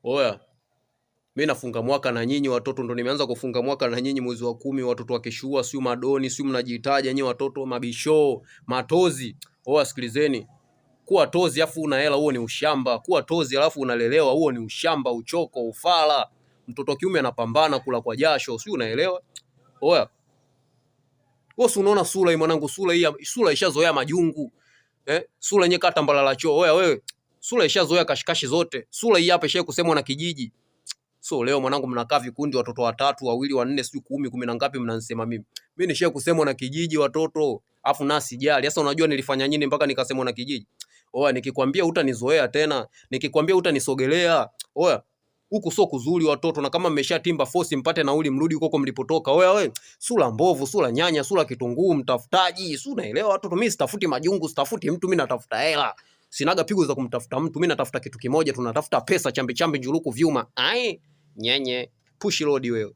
Oya, mimi nafunga mwaka na nyinyi watoto, ndo nimeanza kufunga mwaka na nyinyi mwezi wa 10, watoto wakishua, sio madoni, sio mnajitaja nyinyi watoto mabisho, matozi. Oya, sikilizeni. Kuwa tozi afu una hela, huo ni ushamba. Kuwa tozi alafu unalelewa, huo ni ushamba, uchoko, ufala. Mtoto kiume anapambana kula kwa jasho, sio unaelewa? Oya. Wewe unaona sura hii mwanangu, sura ishazoea majungu. Sura yenyewe kata mbalala choo. Oya wewe, sura ishazoea kashikashi zote. Sura hii hapa ishaye kusemwa na kijiji. So leo mwanangu mnakaa vikundi watoto watatu, wawili, wanne, sio 10, 10 na ngapi mnanisema mimi. Mimi nishaye kusemwa na kijiji watoto. Afu nasi jali. Sasa unajua nilifanya nini mpaka nikasemwa na kijiji? Oya, nikikwambia utanizoea tena. Nikikwambia utanisogelea. Oya, huku sio kuzuri watoto, na kama mmeshatimba force mpate nauli mrudi huko mlipotoka. Oya wewe, sura mbovu, sura nyanya, sura kitunguu, mtafutaji. Si unaelewa watoto, mimi sitafuti majungu, sitafuti mtu, mimi natafuta hela. Sinaga pigo za kumtafuta mtu, mimi natafuta kitu kimoja, tunatafuta pesa, chambi chambi, njuruku, vyuma. Ai, nyenye, push load wewe.